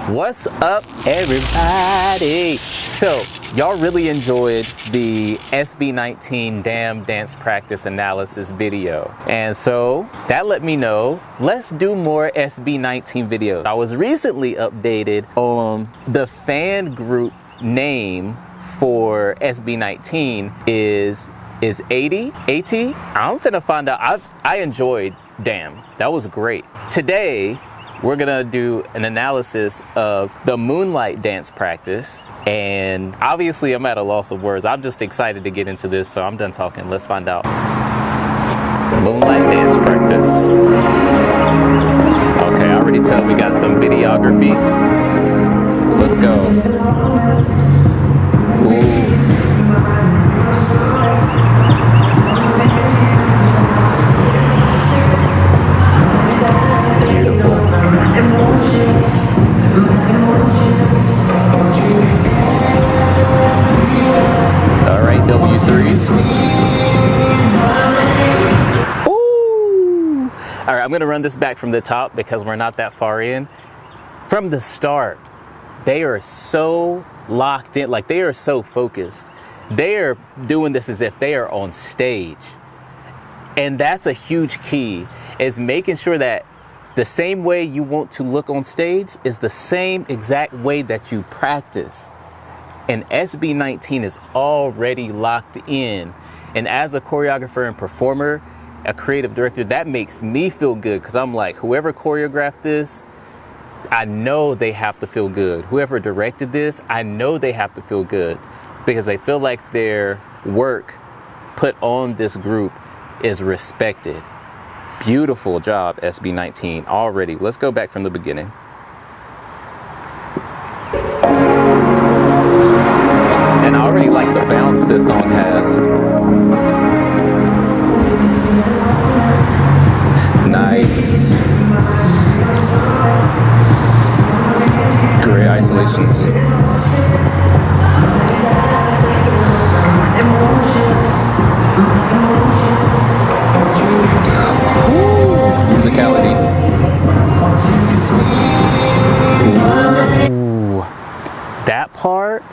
What's up, everybody? So y'all really enjoyed the SB19 Damn Dance Practice Analysis video, and so that let me know let's do more SB19 videos. I was recently updated on the fan group name for SB19 is 80 AT. I'm finna find out. I enjoyed Damn, that was great. Today we're gonna do an analysis of the Moonlight dance practice, and obviously I'm at a loss of words. I'm just excited to get into this, so I'm done talking. Let's find out. Moonlight dance practice. Okay, I already tell we got some videography. Let's go. Ooh. Alright, W3. Ooh! Alright, I'm gonna run this back from the top because we're not that far in. From the start, they are so locked in, like they are so focused. They are doing this as if they are on stage. And that's a huge key, is making sure that the same way you want to look on stage is the same exact way that you practice. And SB19 is already locked in. And as a choreographer and performer, a creative director, that makes me feel good, because I'm like, whoever choreographed this, I know they have to feel good. Whoever directed this, I know they have to feel good, because they feel like their work put on this group is respected. Beautiful job, SB19, already. Let's go back from the beginning. And I already like the bounce this song has. Nice. Great isolations. Musicality. Ooh. That part.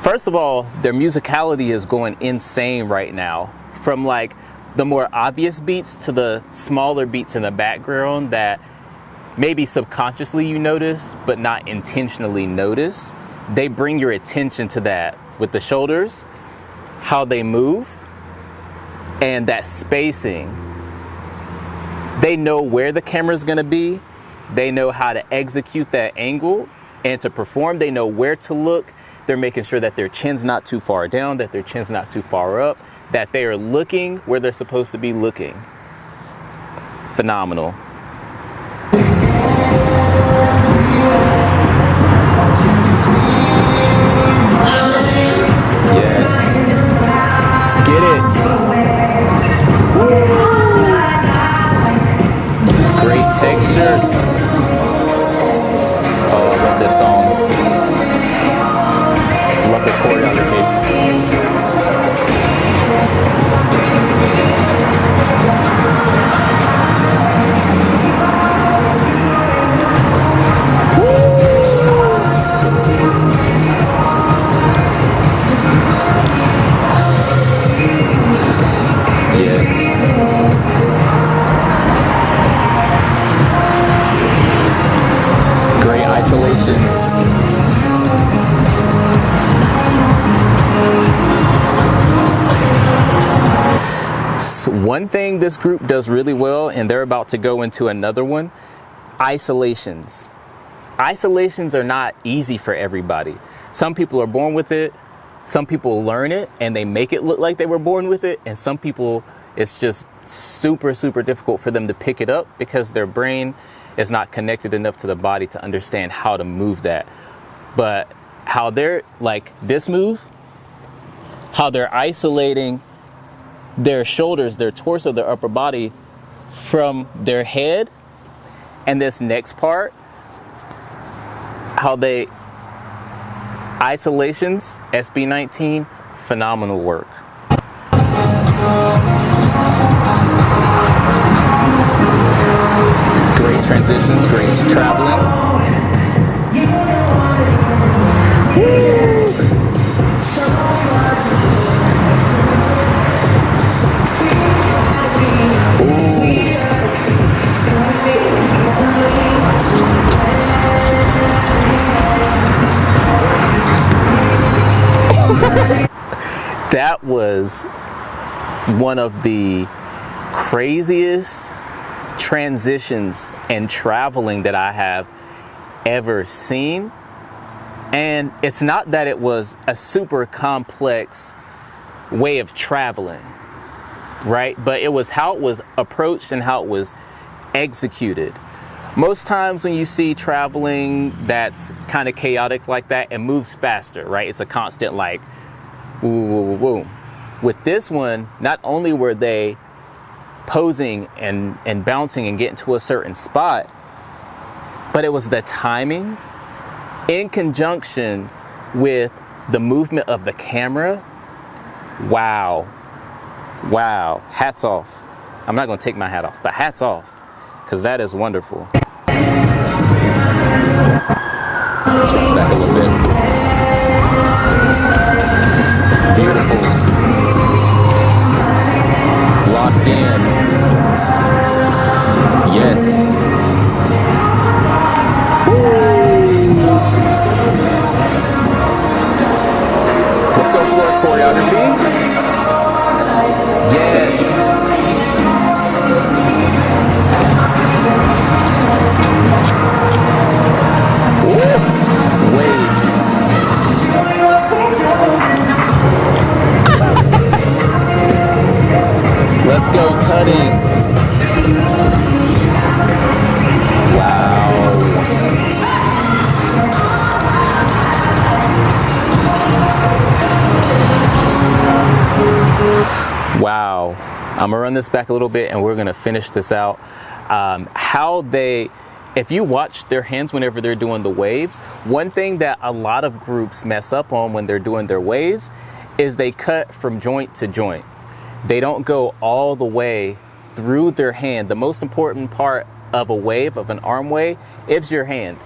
First of all, their musicality is going insane right now. From like the more obvious beats to the smaller beats in the background that maybe subconsciously you notice, but not intentionally notice. They bring your attention to that with the shoulders, how they move, and that spacing. They know where the camera's gonna be. They know how to execute that angle, and to perform, they know where to look. They're making sure that their chin's not too far down, that their chin's not too far up, that they are looking where they're supposed to be looking. Phenomenal. Yes. Get it. Great textures. Oh, I love this song. Love the choreography. Yes. Great isolations. So one thing this group does really well, and they're about to go into another one, isolations. Isolations are not easy for everybody. Some people are born with it. Some people learn it and they make it look like they were born with it. And some people, it's just super, super difficult for them to pick it up because their brain is not connected enough to the body to understand how to move that. But how they're like this move, how they're isolating their shoulders, their torso, their upper body from their head, and this next part, how they isolations, SB19, phenomenal work. Great transitions, great traveling. was one of the craziest transitions and traveling that I have ever seen. And it's not that it was a super complex way of traveling, right? But it was how it was approached and how it was executed. Most times when you see traveling that's kind of chaotic like that, it moves faster, right? It's a constant like, woo, woo, woo, woo. With this one, not only were they posing and bouncing and getting to a certain spot, but it was the timing in conjunction with the movement of the camera. Wow. Wow. Hats off. I'm not going to take my hat off, but hats off, because that is wonderful. Let's run it back a little bit. Beautiful. Locked in. Yes. Let's go floor choreography. Yes. Woo. Waves. Let's go tutting. Wow. Wow. I'm gonna run this back a little bit and we're gonna finish this out. If you watch their hands whenever they're doing the waves, one thing that a lot of groups mess up on when they're doing their waves is they cut from joint to joint. They don't go all the way through their hand. The most important part of a wave, of an arm wave, is your hand.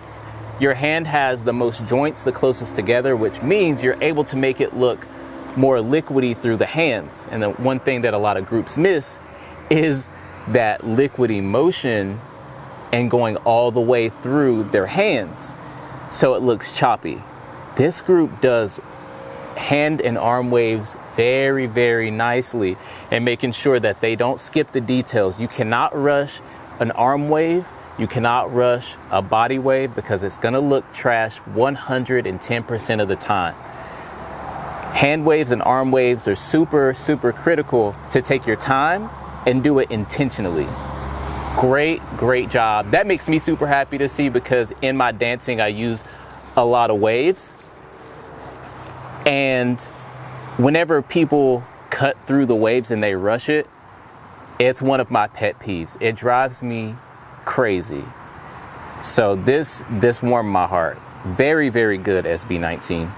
Your hand has the most joints the closest together, which means you're able to make it look more liquidy through the hands. And the one thing that a lot of groups miss is that liquidy motion and going all the way through their hands, so it looks choppy. This group does hand and arm waves very, very nicely, and making sure that they don't skip the details. You cannot rush an arm wave. You cannot rush a body wave, because it's gonna look trash 110% of the time. Hand waves and arm waves are super, super critical to take your time and do it intentionally. Great, great job. That makes me super happy to see, because in my dancing, I use a lot of waves. And whenever people cut through the waves and they rush it, it's one of my pet peeves. It drives me crazy. So this warmed my heart. Very, very good, SB19.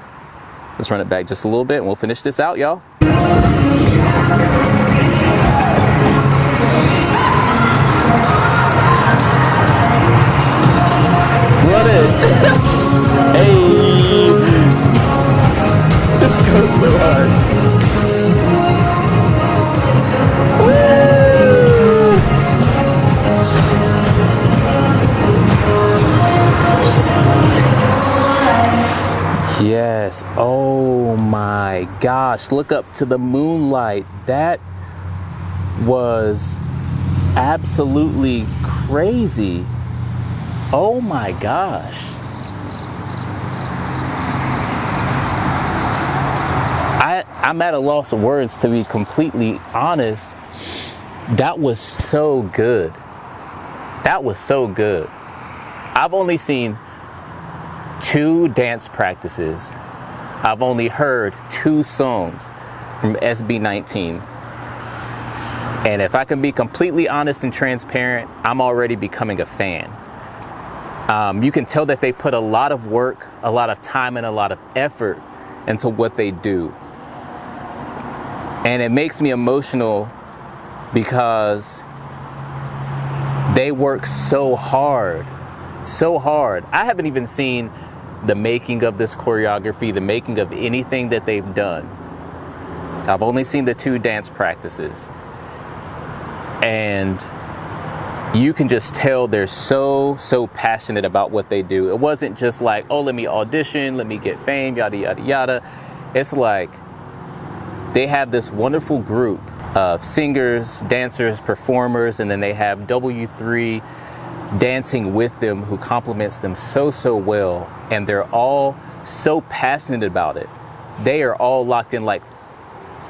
Let's run it back just a little bit and we'll finish this out, y'all. Run it. Hey. This goes so hard. Yes. Oh my gosh. Look up to the moonlight. That was absolutely crazy. Oh my gosh. I'm at a loss of words, to be completely honest. That was so good. That was so good. I've only seen 2 dance practices. I've only heard 2 songs from SB19. And if I can be completely honest and transparent, I'm already becoming a fan. You can tell that they put a lot of work, a lot of time, and a lot of effort into what they do. And it makes me emotional because they work so hard, so hard. I haven't even seen the making of this choreography, the making of anything that they've done. I've only seen the 2 dance practices. And you can just tell they're so passionate about what they do. It wasn't just like, oh, let me audition, let me get fame, yada, yada, yada. It's like, they have this wonderful group of singers, dancers, performers, and then they have W3 dancing with them who complements them so well, and they're all so passionate about it. They are all locked in, like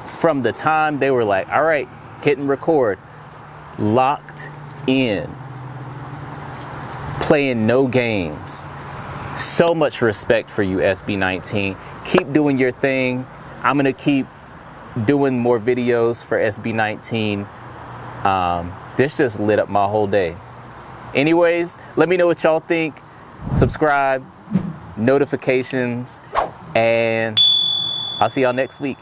from the time they were like, all right, hitting record, locked in, playing no games. So much respect for you, SB19. Keep doing your thing. I'm gonna keep doing more videos for SB19. This just lit up my whole day. Anyways, let me know what y'all think. Subscribe, notifications, and I'll see y'all next week.